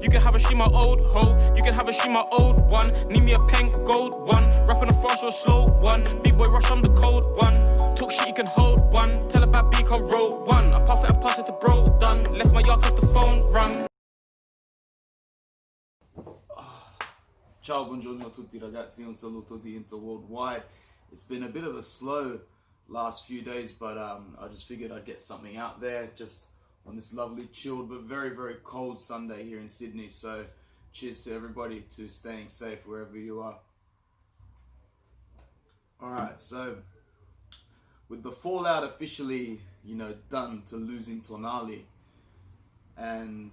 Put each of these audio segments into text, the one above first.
You can have a she my old hoe, you can have a she my old one. Need me a pink gold one, rapping a fast or slow one. Big boy rush, I'm the cold one. Talk shit, you can hold one. Tell about B, can roll one. I puff it and pass it to bro, done. Left my yard cause the phone rang. Ciao, buongiorno a tutti ragazzi, un saluto di Inter Worldwide. It's been a bit of a slow last few days, but I just figured I'd get something out there just on this lovely, chilled, but very, very cold Sunday here in Sydney. So cheers to everybody to staying safe wherever you are. Alright, so with the fallout officially, done to losing Tonali, and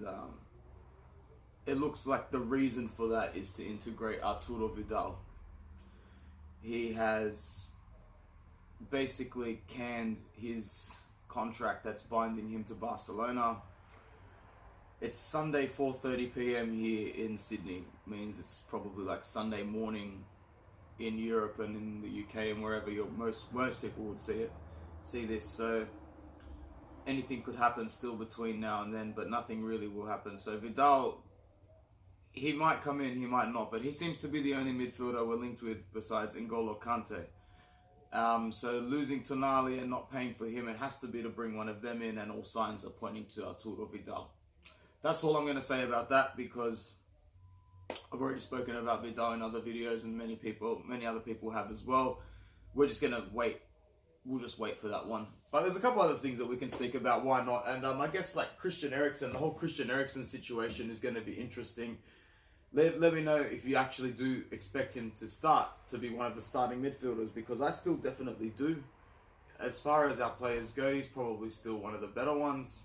it looks like the reason for that is to integrate Arturo Vidal. He has basically canned his contract that's binding him to Barcelona. It's Sunday 4:30 p.m. here in Sydney. Means it's probably like Sunday morning in Europe and in the UK and wherever most people would see this. So anything could happen still between now and then, but nothing really will happen. So Vidal, he might come in, he might not, but he seems to be the only midfielder we're linked with besides N'Golo Kante. So losing Tonali and not paying for him, it has to be to bring one of them in, and all signs are pointing to Arturo Vidal. That's all I'm going to say about that, because I've already spoken about Vidal in other videos, and many other people have as well. We're just going to wait. We'll just wait for that one. But there's a couple other things that we can speak about. Why not? And I guess like Christian Eriksen, the whole Christian Eriksen situation is going to be interesting. Let me know if you actually do expect him to start to be one of the starting midfielders, because I still definitely do. As far as our players go, he's probably still one of the better ones.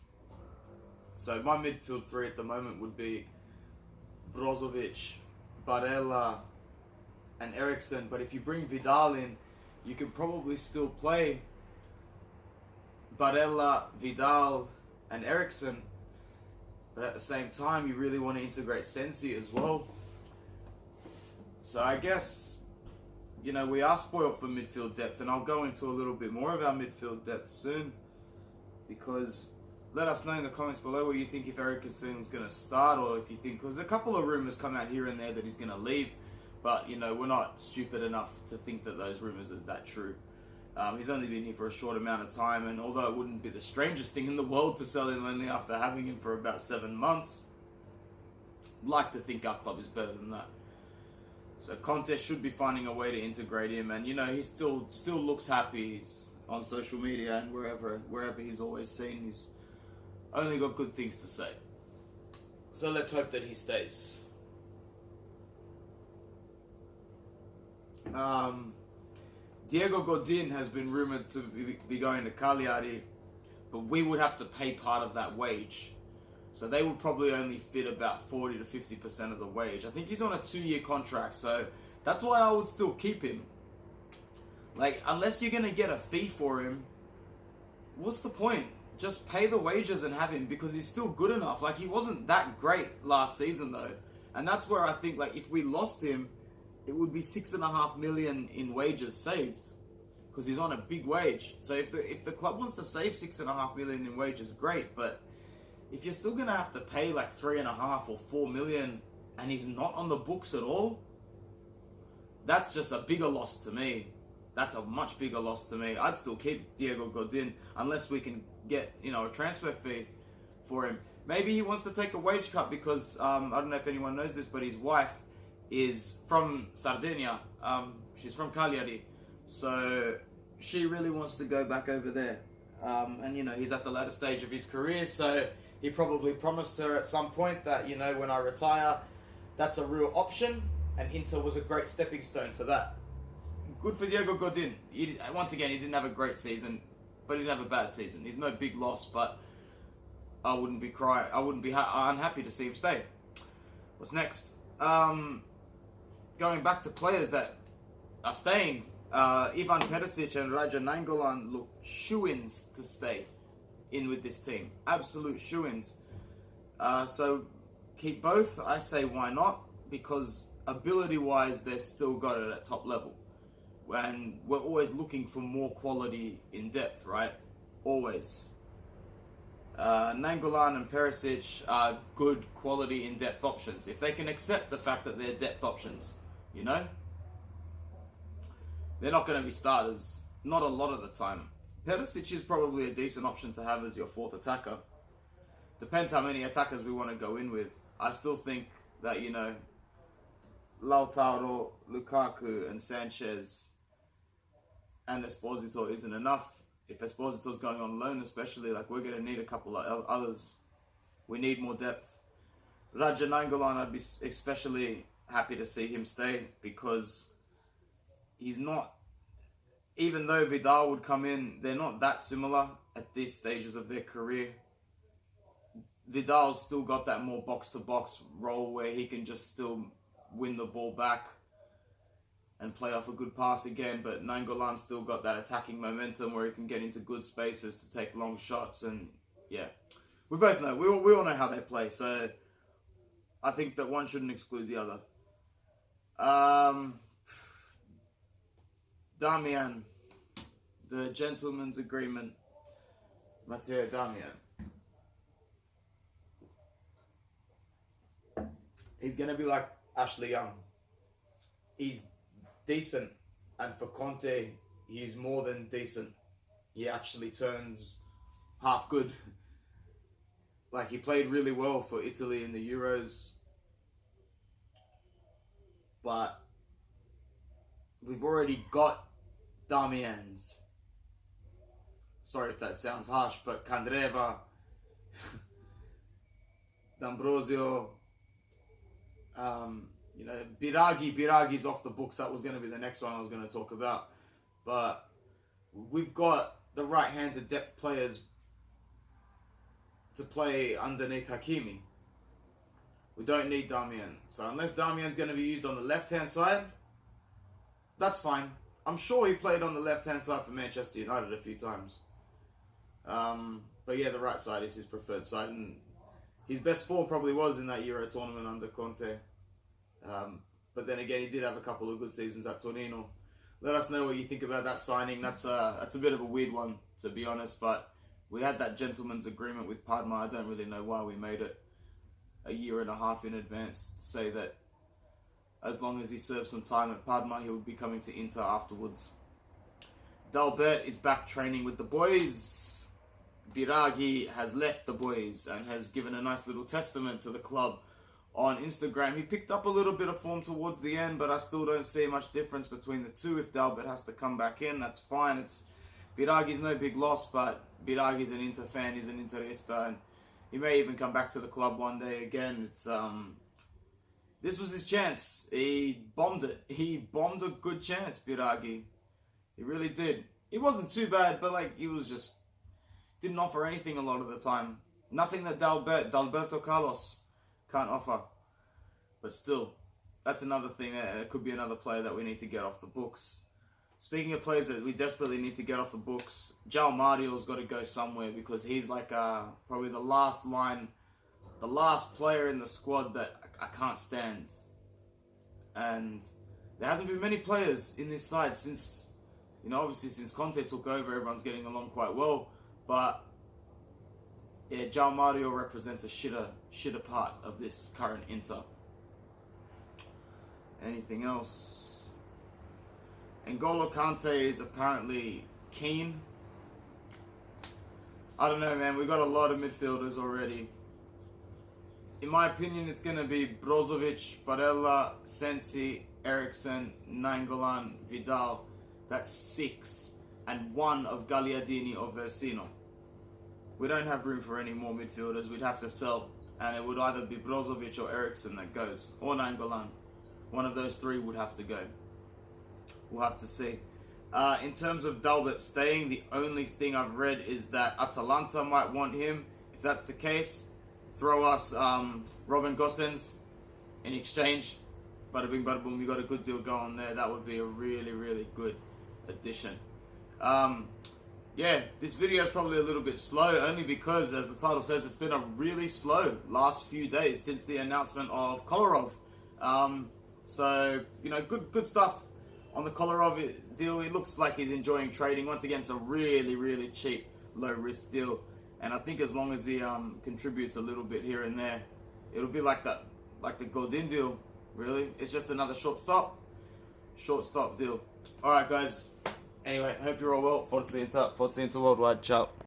So my midfield three at the moment would be Brozovic, Barella, and Eriksen. But if you bring Vidal in, you can probably still play Barella, Vidal, and Eriksen. But at the same time, you really want to integrate Sensi as well. So I guess, we are spoiled for midfield depth, and I'll go into a little bit more of our midfield depth soon. Because let us know in the comments below what you think, if Eriksen's going to start, or if you think, because a couple of rumours come out here and there that he's going to leave. But, we're not stupid enough to think that those rumours are that true. He's only been here for a short amount of time, and although it wouldn't be the strangest thing in the world to sell him only after having him for about 7 months, I'd like to think our club is better than that. So Conte should be finding a way to integrate him, and he still looks happy. He's on social media and wherever he's always seen, he's only got good things to say. So let's hope that he stays. Diego Godin has been rumoured to be going to Cagliari, but we would have to pay part of that wage. So they would probably only fit about 40 to 50% of the wage. I think he's on a 2-year contract, so that's why I would still keep him. Like, unless you're going to get a fee for him, what's the point? Just pay the wages and have him, because he's still good enough. Like, he wasn't that great last season, though. And that's where I think, like, if we lost him, it would be $6.5 million in wages saved, because he's on a big wage. So if the club wants to save $6.5 million in wages, great. But if you're still gonna have to pay like $3.5 or $4 million, and he's not on the books at all, that's just a bigger loss to me. That's a much bigger loss to me. I'd still keep Diego Godin unless we can get a transfer fee for him. Maybe he wants to take a wage cut because I don't know if anyone knows this, but his wife is from Sardinia. She's from Cagliari, so she really wants to go back over there. And he's at the latter stage of his career, so he probably promised her at some point that when I retire, that's a real option, and Inter was a great stepping stone for that. Good for Diego Godin. Once again, he didn't have a great season, but he didn't have a bad season. He's no big loss, but I wouldn't be unhappy to see him stay. What's next? Going back to players that are staying, Ivan Perisic and Raja Nainggolan look shoo-ins to stay in with this team. Absolute shoo-ins. So keep both. I say why not? Because ability-wise, they're still got it at top level. And we're always looking for more quality in depth, right? Always. Nainggolan and Perisic are good quality in-depth options. If they can accept the fact that they're depth options, you know? They're not going to be starters. Not a lot of the time. Perisic is probably a decent option to have as your fourth attacker. Depends how many attackers we want to go in with. I still think that, you know, Lautaro, Lukaku and Sanchez and Esposito isn't enough. If Esposito's going on loan especially, like, we're going to need a couple of others. We need more depth. Raja Nainggolan, I'd be especially happy to see him stay because he's not, even though Vidal would come in, they're not that similar at these stages of their career. Vidal's still got that more box-to-box role where he can just still win the ball back and play off a good pass again, but Nainggolan's still got that attacking momentum where he can get into good spaces to take long shots, and yeah. We both know, we all know how they play, so I think that one shouldn't exclude the other. Darmian, the gentleman's agreement. Matteo Darmian. He's going to be like Ashley Young. He's decent, and for Conte, he's more than decent. He actually turns half good. Like, he played really well for Italy in the Euros, but we've already got Darmians. Sorry if that sounds harsh, but Candreva, D'Ambrosio, you know, Biraghi's off the books. That was going to be the next one I was going to talk about. But we've got the right-handed depth players to play underneath Hakimi. We don't need Darmian. So unless Darmian's going to be used on the left-hand side, that's fine. I'm sure he played on the left-hand side for Manchester United a few times. But yeah, the right side is his preferred side. And his best form probably was in that Euro tournament under Conte. But then again, he did have a couple of good seasons at Torino. Let us know what you think about that signing. That's a bit of a weird one, to be honest. But we had that gentleman's agreement with Parma. I don't really know why we made it a year and a half in advance to say that as long as he serves some time at Parma, he will be coming to Inter afterwards. Dalbert is back training with the boys. Biraghi has left the boys and has given a nice little testament to the club on Instagram. He picked up a little bit of form towards the end, but I still don't see much difference between the two. If Dalbert has to come back in, that's fine. Biraghi's no big loss, but Biraghi's an Inter fan, he's an Interista, and he may even come back to the club one day again. This was his chance. He bombed it. He bombed a good chance, Biraghi. He really did. He wasn't too bad, but like, he was just didn't offer anything a lot of the time. Nothing that Dalberto Carlos can't offer. But still, that's another thing. It could be another player that we need to get off the books. Speaking of players that we desperately need to get off the books, João Mario's got to go somewhere because he's like probably the last player in the squad that I can't stand. And there hasn't been many players in this side since, you know, obviously since Conte took over, everyone's getting along quite well. But yeah, João Mario represents a shitter part of this current Inter. Anything else? N'Golo Kante is apparently keen. I don't know, man. We've got a lot of midfielders already. In my opinion, it's going to be Brozovic, Barella, Sensi, Eriksen, Nainggolan, Vidal. That's 6. And 1 of Gagliardini or Versino. We don't have room for any more midfielders. We'd have to sell. And it would either be Brozovic or Eriksen that goes. Or Nainggolan. One of those 3 would have to go. We'll have to see. In terms of Dalbert staying, the only thing I've read is that Atalanta might want him. If that's the case, throw us Robin Gosens in exchange. Bada bing, bada boom, you got a good deal going there. That would be a really, really good addition. Yeah, this video is probably a little bit slow, only because, as the title says, it's been a really slow last few days since the announcement of Kolarov. So, you know, good stuff on the Kolarov deal. It looks like he's enjoying trading. Once again, it's a really, really cheap, low-risk deal. And I think as long as he contributes a little bit here and there, it'll be like the Godin deal. Really, it's just another short stop deal. All right, guys. Anyway, hope you're all well. Forza Inter Worldwide. Ciao.